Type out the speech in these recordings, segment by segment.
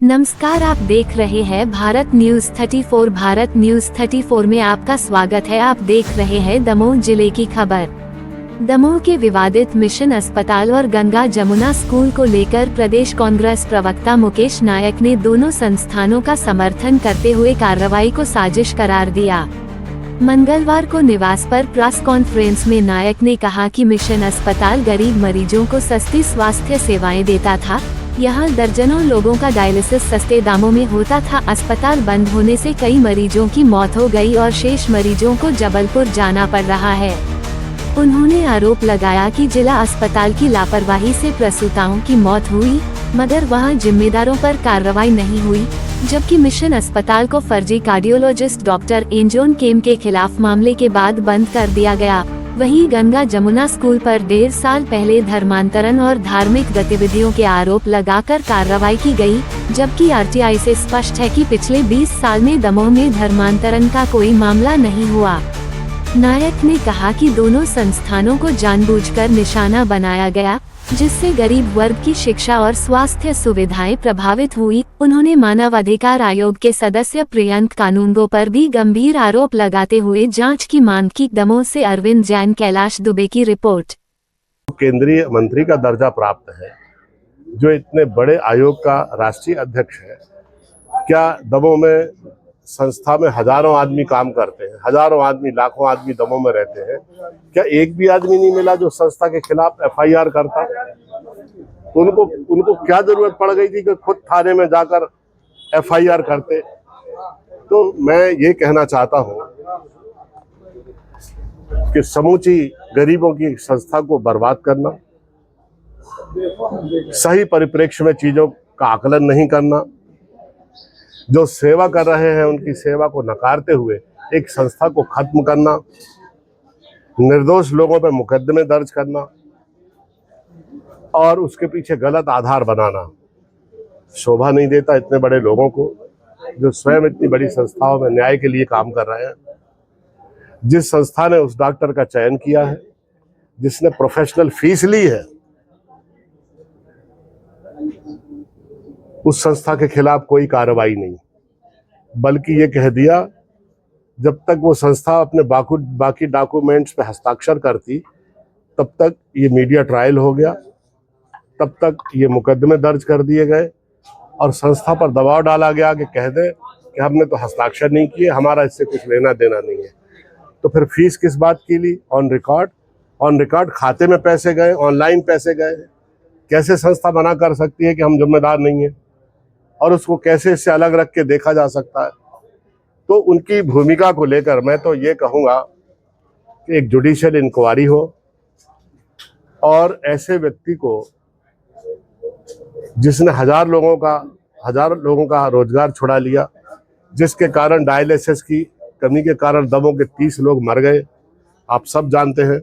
नमस्कार, आप देख रहे हैं भारत न्यूज 34। भारत न्यूज 34 में आपका स्वागत है। आप देख रहे हैं दमोह जिले की खबर। दमोह के विवादित मिशन अस्पताल और गंगा जमुना स्कूल को लेकर प्रदेश कांग्रेस प्रवक्ता मुकेश नायक ने दोनों संस्थानों का समर्थन करते हुए कार्रवाई को साजिश करार दिया। मंगलवार को निवास पर प्रेस कॉन्फ्रेंस में नायक ने कहा कि मिशन अस्पताल गरीब मरीजों को सस्ती स्वास्थ्य सेवाएं देता था। यहाँ दर्जनों लोगों का डायलिसिस सस्ते दामों में होता था। अस्पताल बंद होने से कई मरीजों की मौत हो गई और शेष मरीजों को जबलपुर जाना पड़ रहा है। उन्होंने आरोप लगाया कि जिला अस्पताल की लापरवाही से प्रसूताओं की मौत हुई, मगर वहां जिम्मेदारों पर कार्रवाई नहीं हुई, जबकि मिशन अस्पताल को फर्जी कार्डियोलॉजिस्ट डॉक्टर एंजोन केम के खिलाफ मामले के बाद बंद कर दिया गया। वहीं गंगा जमुना स्कूल पर 1.5 साल पहले धर्मांतरण और धार्मिक गतिविधियों के आरोप लगाकर कार्रवाई की गई, जबकि आरटीआई से स्पष्ट है कि पिछले 20 साल में दमोह में धर्मांतरण का कोई मामला नहीं हुआ। नायक ने कहा कि दोनों संस्थानों को जानबूझकर निशाना बनाया गया, जिससे गरीब वर्ग की शिक्षा और स्वास्थ्य सुविधाएं प्रभावित हुई। उन्होंने मानवाधिकार आयोग के सदस्य प्रियंक कानूनगो पर भी गंभीर आरोप लगाते हुए जांच की मांग की। दमोह से अरविंद जैन, कैलाश दुबे की रिपोर्ट। केंद्रीय मंत्री का दर्जा प्राप्त है, जो इतने बड़े आयोग का राष्ट्रीय अध्यक्ष है, क्या दमोह में संस्था में हजारों आदमी काम करते हैं, हजारों आदमी, लाखों आदमी दमोह में रहते हैं, क्या एक भी आदमी नहीं मिला जो संस्था के खिलाफ एफआईआर करता? उनको क्या जरूरत पड़ गई थी कि खुद थाने में जाकर एफआईआर करते? तो मैं ये कहना चाहता हूं कि समूची गरीबों की संस्था को बर्बाद करना, सही परिप्रेक्ष्य में चीजों का आकलन नहीं करना, जो सेवा कर रहे हैं उनकी सेवा को नकारते हुए एक संस्था को खत्म करना, निर्दोष लोगों पर मुकदमे दर्ज करना और उसके पीछे गलत आधार बनाना शोभा नहीं देता इतने बड़े लोगों को, जो स्वयं इतनी बड़ी संस्थाओं में न्याय के लिए काम कर रहे हैं। जिस संस्था ने उस डॉक्टर का चयन किया है, जिसने प्रोफेशनल फीस ली है, उस संस्था के खिलाफ कोई कार्रवाई नहीं, बल्कि ये कह दिया जब तक वो संस्था अपने बाकी डॉक्यूमेंट्स पे हस्ताक्षर करती तब तक ये मीडिया ट्रायल हो गया, तब तक ये मुकदमे दर्ज कर दिए गए और संस्था पर दबाव डाला गया कि कह दे कि हमने तो हस्ताक्षर नहीं किए, हमारा इससे कुछ लेना देना नहीं है। तो फिर फीस किस बात की ली? ऑन रिकॉर्ड खाते में पैसे गए, ऑनलाइन पैसे गए। कैसे संस्था मना कर सकती है कि हम जिम्मेदार नहीं है, और उसको कैसे इससे अलग रख के देखा जा सकता है? तो उनकी भूमिका को लेकर मैं तो ये कहूँगा कि एक जुडिशियल इंक्वायरी हो और ऐसे व्यक्ति को, जिसने हजार लोगों का रोजगार छुड़ा लिया, जिसके कारण डायलिसिस की कमी के कारण दमोह के 30 लोग मर गए, आप सब जानते हैं।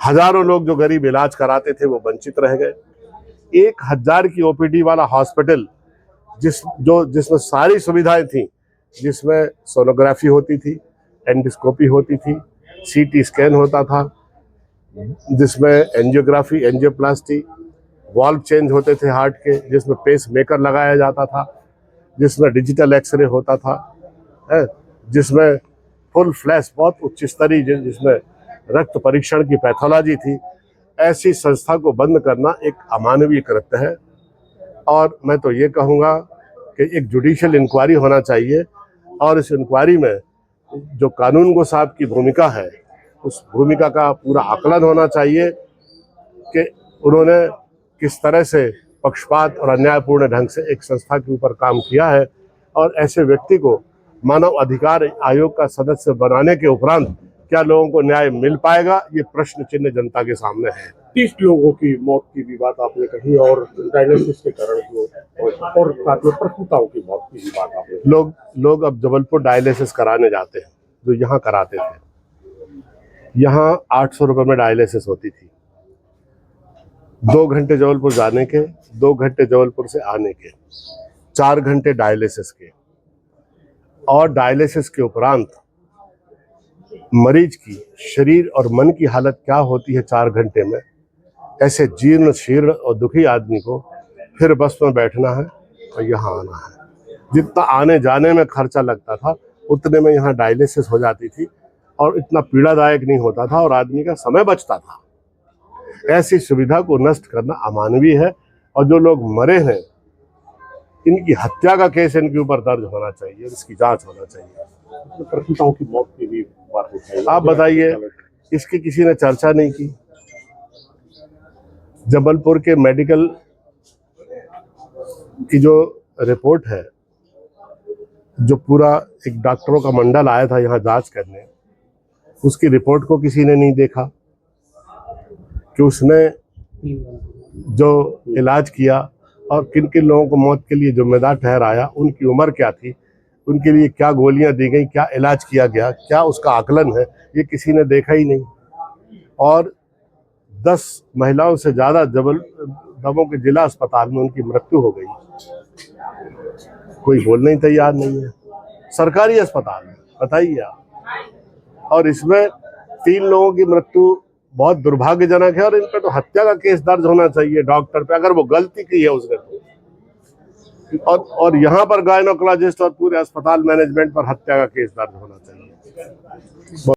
हजारों लोग जो गरीब इलाज कराते थे वो वंचित रह गए। 1000 की ओपीडी वाला हॉस्पिटल जिसमें सारी सुविधाएं थी, जिसमें सोनोग्राफी होती थी, एंडोस्कोपी होती थी, सीटी स्कैन होता था, जिसमें एंजियोग्राफी, एंजियोप्लास्टी, वाल्व चेंज होते थे हार्ट के, जिसमें पेस मेकर लगाया जाता था, जिसमें डिजिटल एक्सरे होता था, जिसमें फुल फ्लैश बहुत उच्च स्तरीय, जिसमें रक्त परीक्षण की पैथोलॉजी थी। ऐसी संस्था को बंद करना एक अमानवीय कृत्य है और मैं तो ये कहूँगा कि एक जुडिशियल इंक्वायरी होना चाहिए और इस इंक्वायरी में जो कानूनगो साहब की भूमिका है, उस भूमिका का पूरा आकलन होना चाहिए कि उन्होंने किस तरह से पक्षपात और अन्यायपूर्ण ढंग से एक संस्था के ऊपर काम किया है, और ऐसे व्यक्ति को मानव अधिकार आयोग का सदस्य बनाने के उपरांत क्या लोगों को न्याय मिल पाएगा, ये प्रश्न चिन्ह जनता के सामने है। 30 लोगों की मौत की भी बात आपने कही और डायलिसिस के कारण और साथ में प्रसूताओं की मौत की भी बात आपने। लोग अब जबलपुर डायलिसिस कराने जाते हैं, जो यहाँ कराते थे। यहाँ 800 रुपये में डायलिसिस होती थी, 2 घंटे जबलपुर जाने के, 2 घंटे जबलपुर से आने के, 4 घंटे डायलिसिस के। और डायलिसिस के उपरांत मरीज की शरीर और मन की हालत क्या होती है 4 घंटे में, ऐसे जीर्ण शीर्ण और दुखी आदमी को फिर बस में बैठना है और यहाँ आना है। जितना आने जाने में खर्चा लगता था उतने में यहाँ डायलिसिस हो जाती थी और इतना पीड़ादायक नहीं होता था और आदमी का समय बचता था। ऐसी सुविधा को नष्ट करना अमानवीय है और जो लोग मरे हैं इनकी हत्या का केस इनके ऊपर दर्ज होना चाहिए, इसकी जांच होना चाहिए। प्रसूताओं की मौत की भी बात उठाई। आप बताइए, इसकी किसी ने चर्चा नहीं की। जबलपुर के मेडिकल की जो रिपोर्ट है, जो पूरा एक डॉक्टरों का मंडल आया था यहाँ जांच करने, उसकी रिपोर्ट को किसी ने नहीं देखा कि उसने जो इलाज किया और किन किन लोगों को मौत के लिए जिम्मेदार ठहराया, उनकी उम्र क्या थी, उनके लिए क्या गोलियां दी गई, क्या इलाज किया गया, क्या उसका आकलन है, ये किसी ने देखा ही नहीं। और 10 महिलाओं से ज़्यादा दमोह के जिला अस्पताल में उनकी मृत्यु हो गई, कोई बोलने ही तैयार नहीं है। सरकारी अस्पताल में बताइए आप। और इसमें 3 लोगों की मृत्यु बहुत दुर्भाग्यजनक है और इन पर तो हत्या का केस दर्ज होना चाहिए डॉक्टर पे, अगर वो गलती की है उसने तो। और यहाँ पर गायनोकोलॉजिस्ट और पूरे अस्पताल मैनेजमेंट पर हत्या का केस दर्ज होना चाहिए।